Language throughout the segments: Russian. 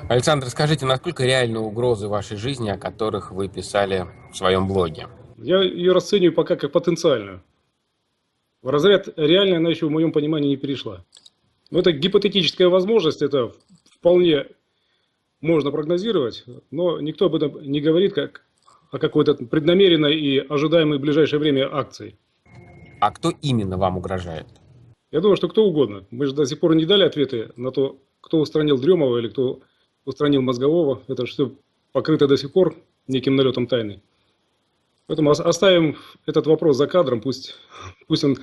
Александр, скажите, насколько реальны угрозы вашей жизни, о которых вы писали в своем блоге? Я ее расцениваю пока как потенциальную. В разряд реальной она еще в моем понимании не перешла. Но это гипотетическая возможность, это вполне можно прогнозировать, но никто об этом не говорит как о какой-то преднамеренной и ожидаемой в ближайшее время акции. А кто именно вам угрожает? Я думаю, что кто угодно. Мы же до сих пор не дали ответы на то, кто устранил Дремова или кто устранил Мозгового. Это все покрыто до сих пор неким налетом тайны. Поэтому оставим этот вопрос за кадром, пусть он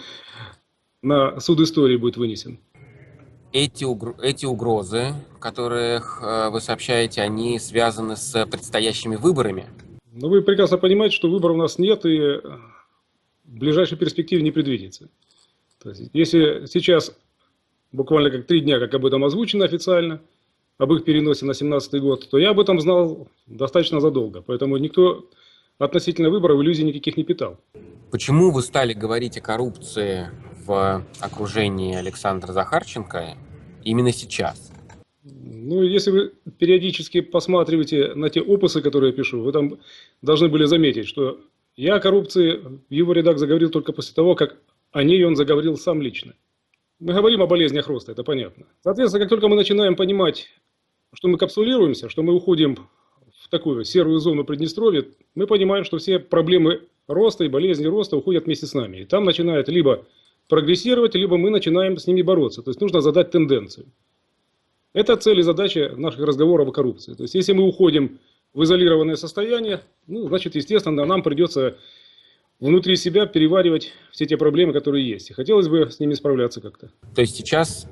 на суд истории будет вынесен. Эти угрозы, которых вы сообщаете, они связаны с предстоящими выборами? Но вы прекрасно понимаете, что выборов у нас нет и в ближайшей перспективе не предвидится. То есть, если сейчас буквально как 3 дня, как об этом озвучено официально, об их переносе на 2017 год, то я об этом знал достаточно задолго. Поэтому никто относительно выборов иллюзий никаких не питал. Почему вы стали говорить о коррупции в окружении Александра Захарченко именно сейчас? Ну, если вы периодически посматриваете на те опусы, которые я пишу, вы там должны были заметить, что я о коррупции в его рядах заговорил только после того, как о ней он заговорил сам лично. Мы говорим о болезнях роста, это понятно. Соответственно, как только мы начинаем понимать, что мы капсулируемся, что мы уходим в такую серую зону Приднестровья, мы понимаем, что все проблемы роста и болезни роста уходят вместе с нами. И там начинает либо прогрессировать, либо мы начинаем с ними бороться. То есть нужно задать тенденцию. Это цель и задача наших разговоров о коррупции. То есть если мы уходим в изолированное состояние, ну, значит, естественно, нам придется внутри себя переваривать все те проблемы, которые есть. И хотелось бы с ними справляться как-то. То есть сейчас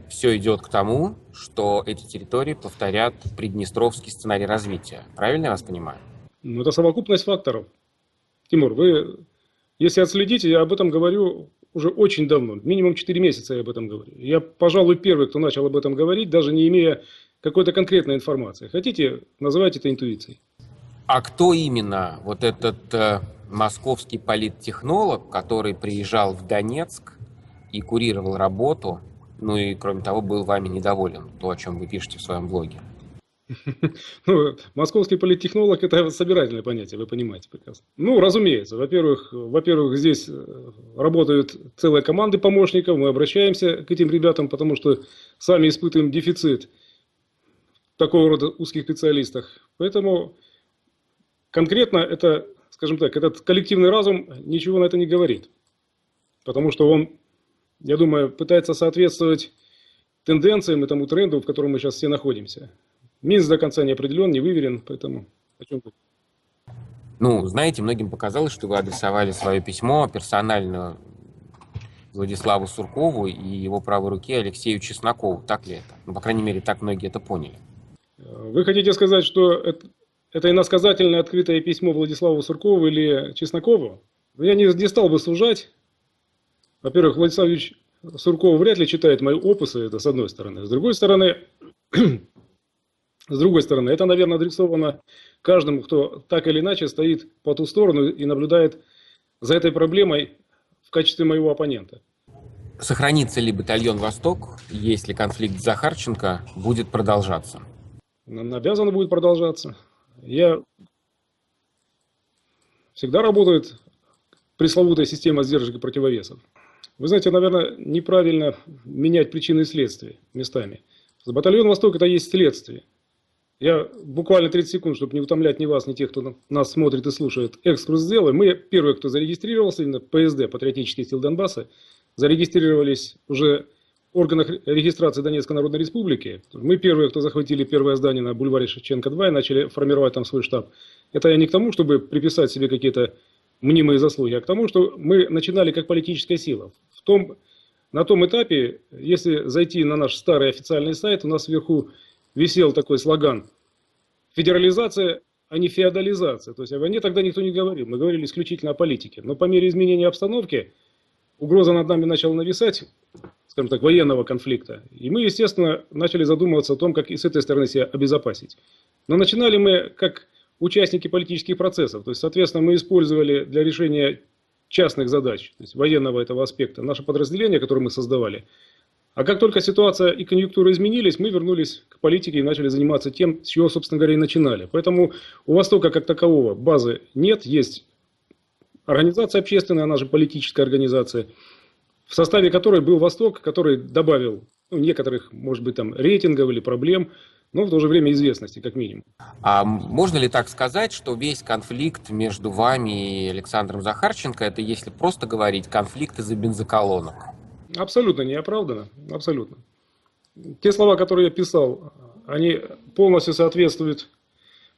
все идет к тому, что эти территории повторят приднестровский сценарий развития. Правильно я вас понимаю? Ну, это совокупность факторов. Тимур, вы, если отследите, я об этом говорю уже очень давно. Минимум 4 месяца я об этом говорю. Я, пожалуй, первый, кто начал об этом говорить, даже не имея какой-то конкретной информации. Хотите, называйте это интуицией. А кто именно вот этот московский политтехнолог, который приезжал в Донецк и курировал работу, ну и, кроме того, был вами недоволен, то, о чем вы пишете в своем блоге? Ну, московский политтехнолог – это собирательное понятие, вы понимаете прекрасно. Ну, разумеется. Во-первых, здесь работают целые команды помощников. Мы обращаемся к этим ребятам, потому что сами испытываем дефицит такого рода узких специалистов. Поэтому конкретно это, скажем так, этот коллективный разум ничего на это не говорит. Потому что он, я думаю, пытается соответствовать тенденциям и тому тренду, в котором мы сейчас все находимся. Минск до конца не определен, не выверен, поэтому о чем тут? Ну, знаете, многим показалось, что вы адресовали свое письмо персонально Владиславу Суркову и его правой руке Алексею Чеснокову. Так ли это? Ну, по крайней мере, так многие это поняли. Вы хотите сказать, что это иносказательное открытое письмо Владиславу Суркову или Чеснокову? Я не стал бы сужать. Во-первых, Владислав Ильич Сурков вряд ли читает мои опусы, это с одной стороны. С другой стороны, это, наверное, адресовано каждому, кто так или иначе стоит по ту сторону и наблюдает за этой проблемой в качестве моего оппонента. Сохранится ли батальон «Восток», если конфликт с Захарченко будет продолжаться? Он обязан будет продолжаться. Я всегда работает пресловутая система сдержек и противовесов. Вы знаете, наверное, неправильно менять причины и следствия местами. Батальон «Восток» – это есть следствие. Я буквально 30 секунд, чтобы не утомлять ни вас, ни тех, кто нас смотрит и слушает, экскурс сделаю. Мы первые, кто зарегистрировался, именно ПСД, Патриотические силы Донбасса, зарегистрировались уже в органах регистрации Донецкой Народной Республики. Мы первые, кто захватили первое здание на бульваре Шевченко-2 и начали формировать там свой штаб. Это я не к тому, чтобы приписать себе какие-то мнимые заслуги, а к тому, что мы начинали как политическая сила. На том этапе, если зайти на наш старый официальный сайт, у нас сверху висел такой слоган «Федерализация, а не феодализация». То есть о войне тогда никто не говорил, мы говорили исключительно о политике. Но по мере изменения обстановки угроза над нами начала нависать, скажем так, военного конфликта. И мы, естественно, начали задумываться о том, как и с этой стороны себя обезопасить. Но начинали мы как участники политических процессов. То есть, соответственно, мы использовали для решения частных задач, то есть военного этого аспекта, наше подразделение, которое мы создавали, А как только ситуация и конъюнктура изменились, мы вернулись к политике и начали заниматься тем, с чего, собственно говоря, и начинали. Поэтому у Востока как такового базы нет, есть организация общественная, она же политическая организация, в составе которой был Восток, который добавил некоторых, может быть, там рейтингов или проблем, но в то же время известности, как минимум. А можно ли так сказать, что весь конфликт между вами и Александром Захарченко, это, если просто говорить, конфликт из-за бензоколонок? Абсолютно неоправданно, абсолютно. Те слова, которые я писал, они полностью соответствуют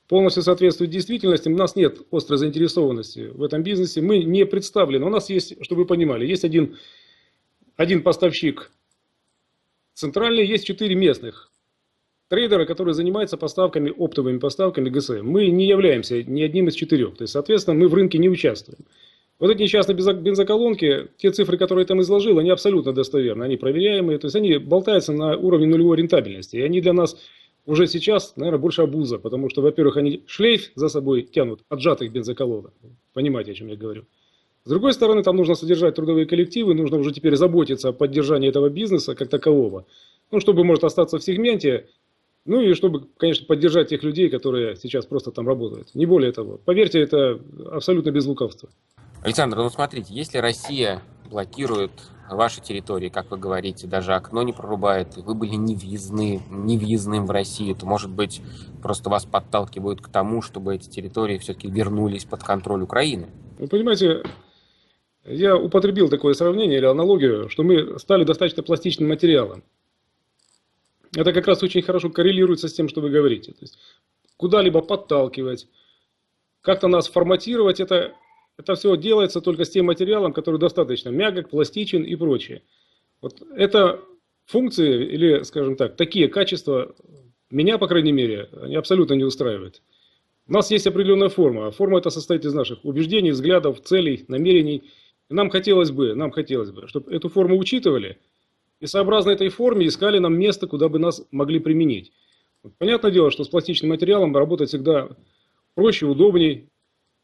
действительности. У нас нет острой заинтересованности в этом бизнесе. Мы не представлены. У нас есть, чтобы вы понимали, есть один поставщик центральный, есть 4 местных трейдера, которые занимаются поставками, оптовыми поставками ГСМ. Мы не являемся ни одним из 4. То есть, соответственно, мы в рынке не участвуем. Вот эти несчастные бензоколонки, те цифры, которые я там изложил, они абсолютно достоверны, они проверяемые, то есть они болтаются на уровне нулевой рентабельности. И они для нас уже сейчас, наверное, больше обуза, потому что, во-первых, они шлейф за собой тянут отжатых бензоколонок. Понимаете, о чем я говорю. С другой стороны, там нужно содержать трудовые коллективы, нужно уже теперь заботиться о поддержании этого бизнеса как такового. Ну, чтобы, может, остаться в сегменте, ну и чтобы, конечно, поддержать тех людей, которые сейчас просто там работают. Не более того. Поверьте, это абсолютно без лукавства. Александр, ну смотрите, если Россия блокирует ваши территории, как вы говорите, даже окно не прорубает, и вы были невъездным в Россию, то, может быть, просто вас подталкивают к тому, чтобы эти территории все-таки вернулись под контроль Украины? Вы понимаете, я употребил такое сравнение или аналогию, что мы стали достаточно пластичным материалом. Это как раз очень хорошо коррелируется с тем, что вы говорите. То есть куда-либо подталкивать, как-то нас форматировать, это все делается только с тем материалом, который достаточно мягок, пластичен и прочее. Вот это функции или, скажем так, такие качества меня, по крайней мере, они абсолютно не устраивают. У нас есть определенная форма, а форма эта состоит из наших убеждений, взглядов, целей, намерений. И нам хотелось бы, чтобы эту форму учитывали и сообразно этой форме искали нам место, куда бы нас могли применить. Вот понятное дело, что с пластичным материалом работать всегда проще, удобней,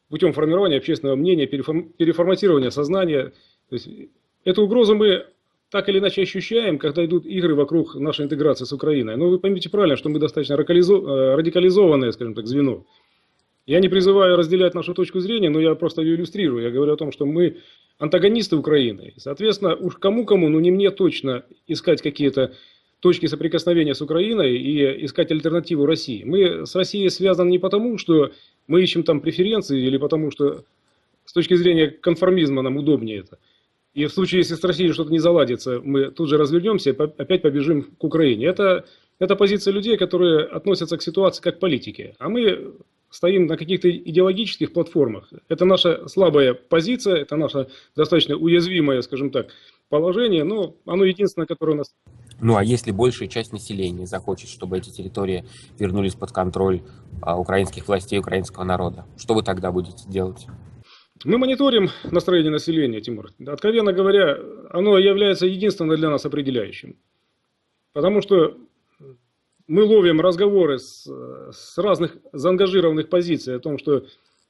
путем формирования общественного мнения, переформатирования сознания. То есть, эту угрозу мы так или иначе ощущаем, когда идут игры вокруг нашей интеграции с Украиной. Но вы поймите правильно, что мы достаточно радикализованное, скажем так, звено. Я не призываю разделять нашу точку зрения, но я просто ее иллюстрирую. Я говорю о том, что мы антагонисты Украины. Соответственно, уж кому-кому, но не мне точно искать какие-то точки соприкосновения с Украиной и искать альтернативу России. Мы с Россией связаны не потому, что мы ищем там преференции, или потому что с точки зрения конформизма нам удобнее это. И в случае, если с Россией что-то не заладится, мы тут же развернемся и опять побежим к Украине. Это позиция людей, которые относятся к ситуации как к политике. А мы стоим на каких-то идеологических платформах. Это наша слабая позиция, это наше достаточно уязвимое, скажем так, положение, но оно единственное, которое у нас... Ну а если большая часть населения захочет, чтобы эти территории вернулись под контроль украинских властей, украинского народа, что вы тогда будете делать? Мы мониторим настроение населения, Тимур. Откровенно говоря, оно является единственным для нас определяющим. Потому что мы ловим разговоры с разных заангажированных позиций о том, что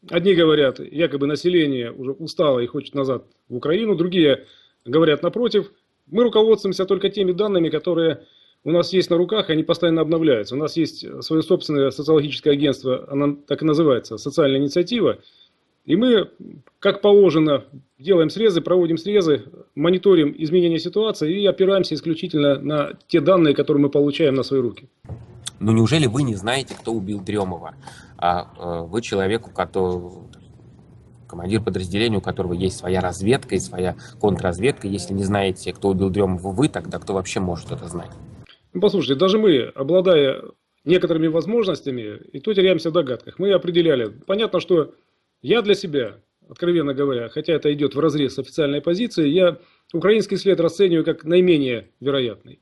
одни говорят, якобы население уже устало и хочет назад в Украину, другие говорят напротив. Мы руководствуемся только теми данными, которые у нас есть на руках, и они постоянно обновляются. У нас есть свое собственное социологическое агентство, оно так и называется, «Социальная инициатива». И мы, как положено, делаем срезы, проводим срезы, мониторим изменения ситуации и опираемся исключительно на те данные, которые мы получаем на свои руки. Ну неужели вы не знаете, кто убил Дремова? Вы человек, у которого... командир подразделения, у которого есть своя разведка и своя контрразведка. Если не знаете, кто убил Дремова вы, тогда кто вообще может это знать? Ну, послушайте, даже мы, обладая некоторыми возможностями, и то теряемся в догадках. Мы определяли. Понятно, что я для себя, откровенно говоря, хотя это идет вразрез с официальной позицией, я украинский след расцениваю как наименее вероятный.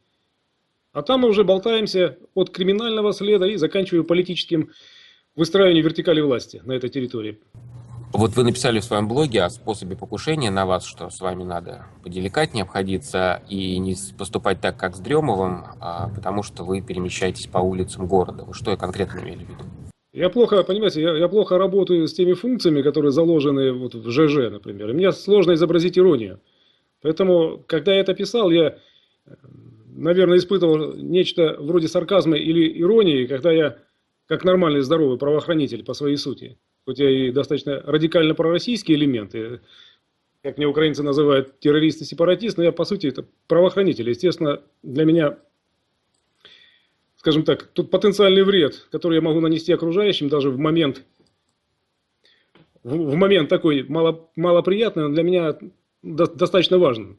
А там мы уже болтаемся от криминального следа и заканчивая политическим выстраиванием вертикали власти на этой территории. Вот вы написали в своем блоге о способе покушения на вас, что с вами надо поделикатнее обходиться и не поступать так, как с Дремовым, потому что вы перемещаетесь по улицам города. Вы что конкретно имели в виду? Я плохо, понимаете, я плохо работаю с теми функциями, которые заложены вот в ЖЖ, например. И мне сложно изобразить иронию. Поэтому, когда я это писал, я наверное, испытывал нечто вроде сарказма или иронии, когда я, как нормальный здоровый правоохранитель по своей сути, хоть я и достаточно радикально пророссийские элементы, как мне украинцы называют, террорист и сепаратист, но я, по сути, это правоохранитель. Естественно, для меня, скажем так, тот потенциальный вред, который я могу нанести окружающим, даже в момент такой малоприятный, он для меня достаточно важен.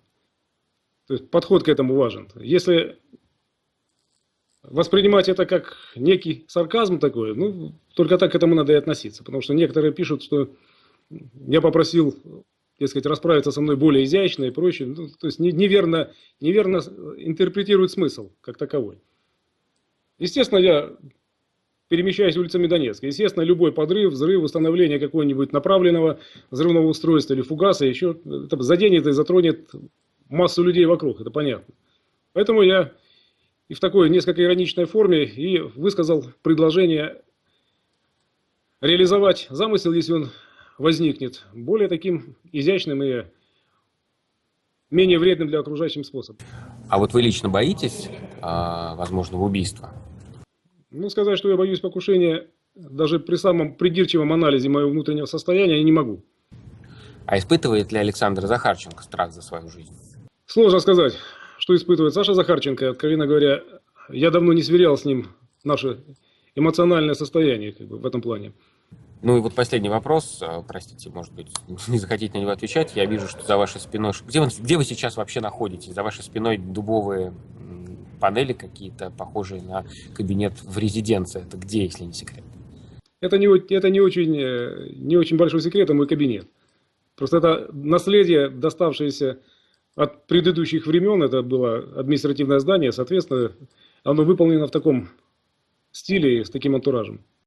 То есть подход к этому важен. Если воспринимать это как некий сарказм такой, ну, только так к этому надо и относиться. Потому что некоторые пишут, что я попросил, дескать, расправиться со мной более изящно и прочее. Ну, то есть неверно интерпретируют смысл как таковой. Естественно, я перемещаюсь улицами Донецка. Естественно, любой подрыв, взрыв, установление какого-нибудь направленного взрывного устройства или фугаса еще это заденет и затронет массу людей вокруг, это понятно. Поэтому я и в такой несколько ироничной форме и высказал предложение реализовать замысел, если он возникнет, более таким изящным и менее вредным для окружающих способом. А вот вы лично боитесь возможного убийства? Ну, сказать, что я боюсь покушения, даже при самом придирчивом анализе моего внутреннего состояния, я не могу. А испытывает ли Александр Захарченко страх за свою жизнь? Сложно сказать, что испытывает Саша Захарченко. Откровенно говоря, я давно не сверял с ним наше эмоциональное состояние в этом плане. Ну и вот последний вопрос, простите, может быть, не захотите на него отвечать. Я вижу, что за вашей спиной... Где вы сейчас вообще находитесь? За вашей спиной дубовые панели какие-то, похожие на кабинет в резиденции. Это где, если не секрет? Это не очень большой секрет, это мой кабинет. Просто это наследие, доставшееся от предыдущих времен. Это было административное здание, соответственно, оно выполнено в таком стиле, с таким антуражем.